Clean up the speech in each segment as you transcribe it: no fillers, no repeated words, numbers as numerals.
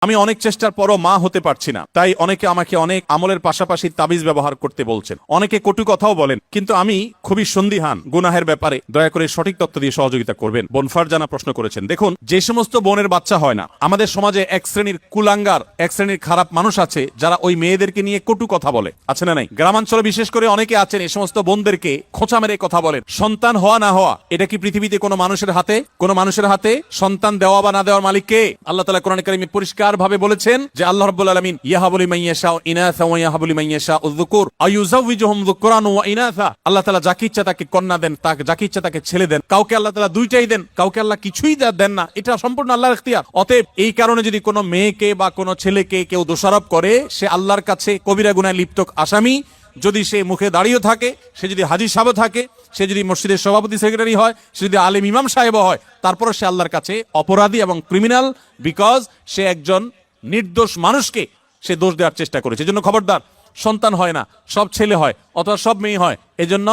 আমি অনেক চেষ্টার পরও মা হতে পারছি না, তাই অনেকে আমাকে অনেক আমলের পাশাপাশি তাবিজ ব্যবহার করতে বলছেন, অনেকে কটু কথাও বলেন, কিন্তু আমি খুবই সন্দিহান গুনাহের ব্যাপারে। দয়া করে সঠিক তথ্য দিয়ে সহযোগিতা করবেন। বোন ফারজানা প্রশ্ন করেছেন, দেখুন, যে সমস্ত বোনের বাচ্চা হয় না, আমাদের সমাজে এক শ্রেণীর কুলাঙ্গার, এক শ্রেণীর খারাপ মানুষ আছে যারা ওই মেয়েদেরকে নিয়ে কটু কথা বলে, আছে না নাই? গ্রামাঞ্চলে বিশেষ করে অনেকে আছেন এই সমস্ত বোনদেরকে খোঁচা মেরে কথা বলেন। সন্তান হওয়া না হওয়া এটা কি পৃথিবীতে কোনো মানুষের হাতে? কোনো মানুষের হাতে? সন্তান দেওয়া বা না দেওয়ার মালিক কে? আল্লাহ তাআলা কোরআনে কারীমে পরিষ্কার ভাবে বলেছেন যে আল্লাহ রাব্বুল আলামিন ইয়াহাবু লিমান ইয়াশাউ ইনাসা ওয়া ইয়াহাবু লিমান ইয়াশাউ যুকুর আয়ুযাওয়িজুহুম যুকরান ওয়া ইনাসা। আল্লাহ তাআলা যাকে ইচ্ছা তাকে কন্যা দেন, তাকে যাকে ইচ্ছা তাকে ছেলে দেন। কাউকে আল্লাহ তাআলা দুইটাই দেন, কাউকে আল্লাহ কিছুই দেন না। এটা সম্পূর্ণ আল্লাহর ইখতিয়ার। অতএব এই কারণে যদি কোনো মেয়েকে বা কোনো ছেলেকে কেউ দোষারোপ করে, সে আল্লাহর কাছে কবিরা গুনাহে লিপ্ত আসামি। যদি সে মুখে দাঁড়িয়ে থাকে, সে যদি হাজী সাহেব থাকে, সে যদি মসজিদের সভাপতি সেক্রেটারি হয়, সে যদি আলেম ইমাম সাহেব হয়, তারপরে সে আল্লাহর কাছে অপরাধী এবং ক্রিমিনাল, বিকজ সে একজন নির্দোষ মানুষকে সে দোষ দেওয়ার চেষ্টা করেছে। এজন্য খবরদার, সন্তান হয় না, সব ছেলে হয় অথবা সব মেয়ে হয়, এজন্য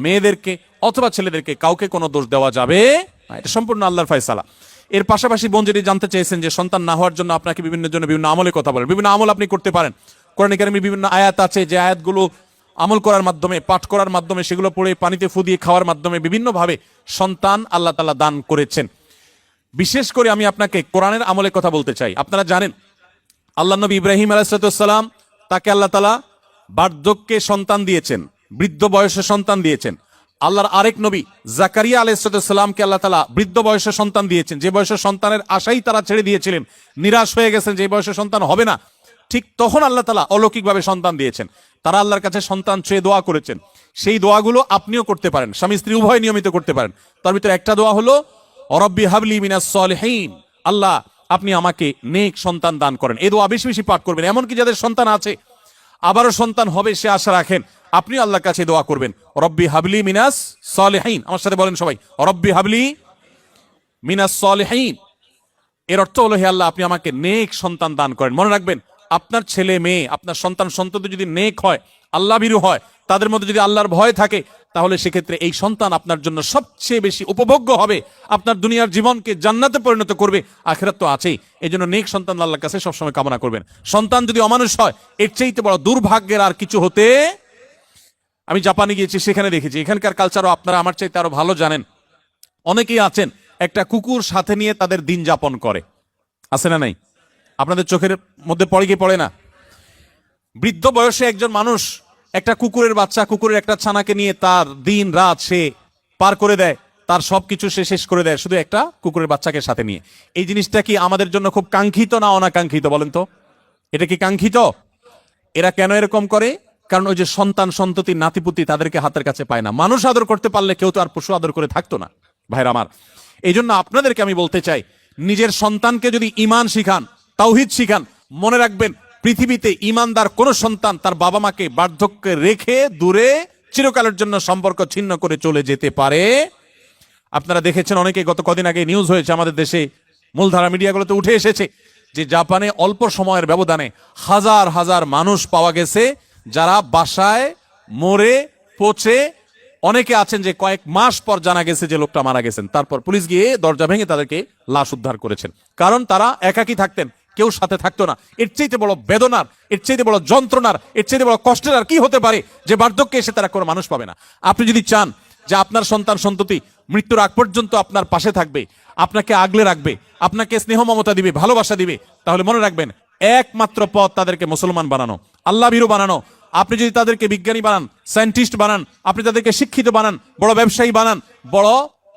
মেয়েদেরকে অথবা ছেলেদেরকে কাউকে কোনো দোষ দেওয়া যাবে না। এটা সম্পূর্ণ আল্লাহর ফয়সালা। এর পাশাপাশি বোন যেটি জানতে চেয়েছেন যে সন্তান না হওয়ার জন্য আপনাকে বিভিন্ন আমলের কথা বলেন। বিভিন্ন আমল আপনি করতে পারেন। কোরআন কারীমে বিভিন্ন আয়াত আছে, যে আয়াতগুলো আমল করার মাধ্যমে, পাঠ করার মাধ্যমে, সেগুলো পড়ে পানিতে ফু দিয়ে খাওয়ার মাধ্যমে বিভিন্নভাবে সন্তান আল্লাহ তাআলা দান করেছেন। বিশেষ করে আমি আপনাকে কোরআনের আমলের কথা বলতে চাই। আপনারা জানেন আল্লাহ নবী ইব্রাহিম আলাইহিস সালাম, তাকে আল্লাহ তাআলা বার্ধক্যে সন্তান দিয়েছেন, বৃদ্ধ বয়সে সন্তান দিয়েছেন। আল্লাহর আরেক নবী জাকারিয়া আলাইহিস সালামকে আল্লাহ তাআলা বৃদ্ধ বয়সে সন্তান দিয়েছেন, যে বয়সে সন্তানের আশাই তারা ছেড়ে দিয়েছিলেন, নিরাশ হয়ে গেছেন যে বয়সে সন্তান হবে না। ঠিক তখন আল্লাহ তাআলা অলৌকিকভাবে সন্তান দিয়েছেন। তারা আল্লাহর কাছে সন্তান চেয়ে দোয়া করেছেন। সেই দোয়াগুলো আপনিও করতে পারেন, স্বামী স্ত্রী উভয় নিয়মিত করতে পারেন। তার ভিতরে একটা দোয়া হলো রব্বি হাবলি মিনাস সলিহিন, আল্লাহ আপনি আমাকে নেক সন্তান দান করেন। এই দোয়া বেশি বেশি পাঠ করবেন। এমনকি যাদের সন্তান আছে, আবারও সন্তান হবে সে আশা রাখেন, আপনি আল্লাহর কাছে দোয়া করবেন রব্বি হাবলি মিনাস সলিহিন। আমার সাথে বলেন সবাই, রব্বি হাবলি মিনাস সলিহিন। এর অর্থ হলো, হে আল্লাহ আপনি আমাকে নেক সন্তান দান করেন। মনে রাখবেন, আপনার ছেলে মেয়ে, আপনার সন্ততি যদি নেক হয়, আল্লাহ ভীরু হয়, তাদের মধ্যে যদি আল্লাহর ভয় থাকে, তাহলে সেক্ষেত্রে এই সন্তান আপনার জন্য সবচেয়ে বেশি উপভোগ্য হবে, আপনার দুনিয়ার জীবনকে জান্নাতে পরিণত করবে, আখিরাত তো আছেই। এই জন্য নেক সন্তান আল্লাহর কাছে সবসময় কামনা করবেন। সন্তান যদি অমানুষ হয়, এর চাইতে বড় দুর্ভাগ্যের আর কিছু হতে। আমি জাপানে গিয়েছি, সেখানে দেখেছি, এখানকার কালচারও আপনারা আমার চাইতে আরো ভালো জানেন। অনেকেই আছেন একটা কুকুর সাথে নিয়ে তাদের দিন যাপন করে, আছে না নাই? আপনাদের চোখের মধ্যে পড়ে কি পড়ে না? বৃদ্ধ বয়সে একজন মানুষ একটা কুকুরের বাচ্চা, কুকুরের একটা ছানাকে নিয়ে তার দিন রাত সে পার করে দেয়, তার সবকিছু সে শেষ করে দেয় শুধু একটা কুকুরের বাচ্চাকে সাথে নিয়ে। এই জিনিসটা কি আমাদের জন্য খুব কাঙ্ক্ষিত না অনাকাঙ্ক্ষিত বলেন তো? এটা কি কাঙ্ক্ষিত? এরা কেন এরকম করে? কারণ ওই যে সন্ততি নাতিপুতি তাদেরকে হাতের কাছে পায় না। মানুষ আদর করতে পারলে কেউ তো আর পশু আদর করে থাকতো না, ভাইরা আমার। এই জন্য আপনাদেরকে আমি বলতে চাই, নিজের সন্তানকে যদি ঈমান শিখান, তাওহীদ শিখান, মনে রাখবেন পৃথিবীতে ঈমানদার কোন সন্তান তার বাবা মাকে বার্ধক্যে রেখে দূরে চিরকালের জন্য সম্পর্ক ছিন্ন করে চলে যেতে পারে। আপনারা দেখেছেন, অনেকে গত কদিন আগে নিউজ হয়েছে, আমাদের দেশে মূলধারা মিডিয়াগুলোতে উঠে এসেছে যে জাপানে অল্প সময়ের ব্যবধানে হাজার হাজার মানুষ পাওয়া গেছে যারা বাসায় মরে পচে, অনেকে আছেন যে কয়েক মাস পর জানা গেছে যে লোকটা মারা গেছেন। তারপর পুলিশ গিয়ে দরজা ভেঙে তাদেরকে লাশ উদ্ধার করেছেন, কারণ তারা একাকী থাকতেন, কেউ সাথে থাকতো না। এর চাইতে বড় বেদনার, এর চাইতে বড় যন্ত্রণার, এর চাইতে বড় কষ্টের আর কি হতে পারে যে বার্ধক্যে এসে তারা কোনো মানুষ পাবে না। আপনি যদি চান যে আপনার সন্ততি মৃত্যুর আগ পর্যন্ত আপনার পাশে থাকবে, আপনাকে আগলে রাখবে, আপনাকে স্নেহ মমতা দিবে, ভালোবাসা দিবে, তাহলে মনে রাখবেন একমাত্র পথ তাদেরকে মুসলমান বানানো, আল্লাহ ভীরু বানানো। আপনি যদি তাদেরকে বিজ্ঞানী বানান, সায়েন্টিস্ট বানান, আপনি তাদেরকে শিক্ষিত বানান, বড় ব্যবসায়ী বানান, বড়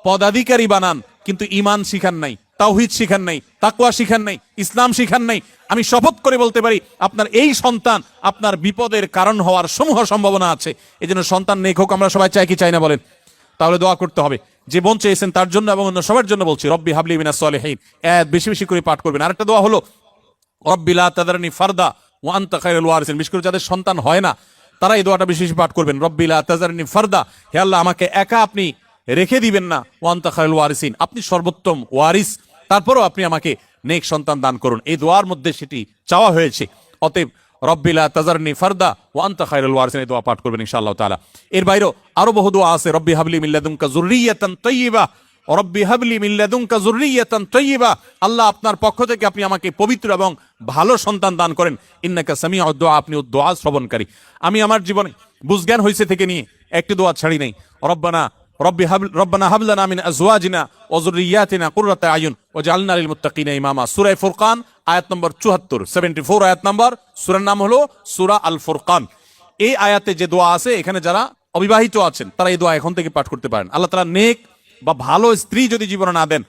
পদাধিকারী বানান, কিন্তু ঈমান শিখান নাই, তাওহীদ শিখান নাই, তাকওয়া শিখান নাই, ইসলাম শিখান নাই, আমি শপথ করে বলতে পারি আপনার এই সন্তান আপনার বিপদের কারণ হওয়ার সমূহ সম্ভাবনা আছে। এই জন্য সন্তান নেক হোক, আমরা সবাই চাই কি চাই না বলেন? তাহলে দোয়া করতে হবে। যে বোন চেয়েছেন তার জন্য এবং অন্য সবার জন্য বলছি, রব্বি হাবলি মিনাস সলিহিন বেশি বেশি করে পাঠ করবেন। আরেকটা দোয়া হলো রব্বি লা তাদারনি ফারদা ওয়া আনতা খায়রুল ওয়ারিসিন। বিশেষ করে যাদের সন্তান হয় না তারা এই দোয়াটা বেশি বেশি পাঠ করবেন, রব্বি লা তাদারনি ফারদা, হে আল্লাহ আমাকে একা আপনি রেখে দিবেন না, ওয়া আনতা খায়রুল ওয়ারিসিন, আপনি সর্বোত্তম ওয়ারিস, তারপরও আপনি আমাকে নেক সন্তান দান করুন। এই দোয়ার মধ্যে সেটি চাওয়া হয়েছে। অতএব রব্বি লা তাজারনি ফারদা ওয়া আনতা খায়রুল ওয়ারিসিন, এই দোয়া পাঠ করবেন ইনশাআল্লাহ তাআলা। এর বাইরেও আরো বহু দোয়া আছে, রব্বি হাবলি মিন লাদুনকা যুররিয়াতান তাইয়্যিবা রব্বি হাবলি মিন লাদুনকা যুররিয়াতান তাইয়্যিবা, আল্লাহ আপনার পক্ষ থেকে আপনি আমাকে পবিত্র এবং ভালো সন্তান দান করেন। ইন্নাকা সামিউদ দুআ, আপনি দোয়া শ্রবণকারী। আমি আমার জীবনে বুঝজ্ঞান হইছে থেকে নিয়ে একটি দোয়া ছাড়ি নাই। রব্বানা হাব লানা মিন আজওয়াজিনা ওয়া যুররিয়াতিনা কুররাতা আয়ুন ওয়াজআলনা লিল মুত্তাকিনা ইমামা। সূরা ফুরকান আয়াত নম্বর 74, 74 আয়াত নম্বর। সূরার নাম হলো সূরা আল ফুরকান। এই আয়াতে যে দোয়া আছে, এখানে যারা অবিবাহিত আছেন তারা এই দোয়া এখন থেকে পাঠ করতে পারেন। আল্লাহ তাআলা নেক বা ভালো স্ত্রী যদি জীবনে না দেন,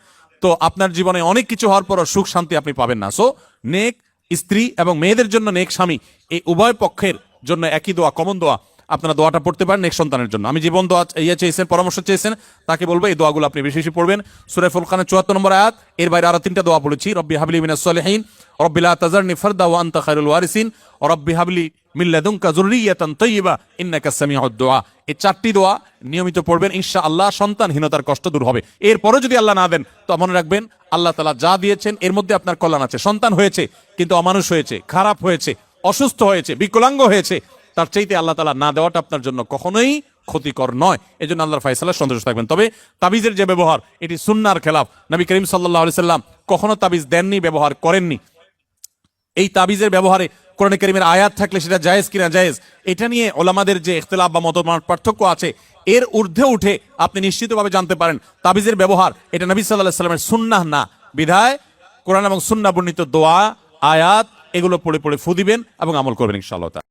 তো আপনার জীবনে অনেক কিছু হওয়ার পরও সুখ শান্তি আপনি পাবেন না। সো নেক স্ত্রী এবং মেয়েদের জন্য নেক স্বামী, এই উভয় পক্ষের জন্য একই দোয়া, কমন দোয়া। আপনারা দোয়াটা পড়তে পারেন নেক সন্তানের জন্য। আমি জীবন দোয়া চেয়েছেন, পরামর্শ চেয়েছেন, তাকে বলবো এই দোয়াগুলো আপনি বেশি বেশি পড়বেন। সূরা ফুরকানের 74 নম্বর আয়াত, এর বাইরে আরো 3টা দোয়া বলেছি। রব্বি হাবলি মিনাস সলিহিন, রব্বি লা তাযারনি ফারদা ওয়া আনতা খায়রুল ওয়ারিসিন, রব্বি হাবলি মিন লাদুনকা যুররিয়াতান তাইয়্যিবা ইন্নাকা সামিউদ দুআ। এই 4টি দোয়া নিয়মিত পড়বেন, ইনশাআল্লাহ সন্তানহীনতার কষ্ট দূর হবে। এরপরে যদি আল্লাহ না দেন, তো মনে রাখবেন আল্লাহ তাআলা যা দিয়েছেন এর মধ্যে আপনার কল্যাণ আছে। সন্তান হয়েছে কিন্তু অমানুষ হয়েছে, খারাপ হয়েছে, অসুস্থ হয়েছে, বিকলাঙ্গ হয়েছে, তার চাইতে আল্লাহ তাআলা না দেওয়াটা আপনার জন্য কখনোই ক্ষতিকর নয়। এজন্য আল্লাহর ফয়সালায় সন্তুষ্ট থাকবেন। তবে তাবিজের যে ব্যবহার, এটি সুন্নাহর খেলাফ। নবী করিম সাল্লাল্লাহু আলাইহি সাল্লাম কখনো তাবিজ দেননি, ব্যবহার করেননি। এই তাবিজের ব্যবহারে কোরআন কারীমের আয়াত থাকলে সেটা জায়েজ কিনা জায়েজ, এটা নিয়ে ওলামাদের যে ইখতিলাফ বা মতবাদ পার্থক্য আছে, এর ঊর্ধ্বে উঠে আপনি নিশ্চিতভাবে জানতে পারেন তাবিজের ব্যবহার এটা নবী সাল্লাল্লাহু আলাইহি সাল্লামের সুন্নাহ না। বিধায় কোরআন এবং সুন্নাহ বর্ণিত দোয়া, আয়াত এগুলো পড়ে পড়ে ফু দিবেন এবং আমল করবেন ইনশাআল্লাহ।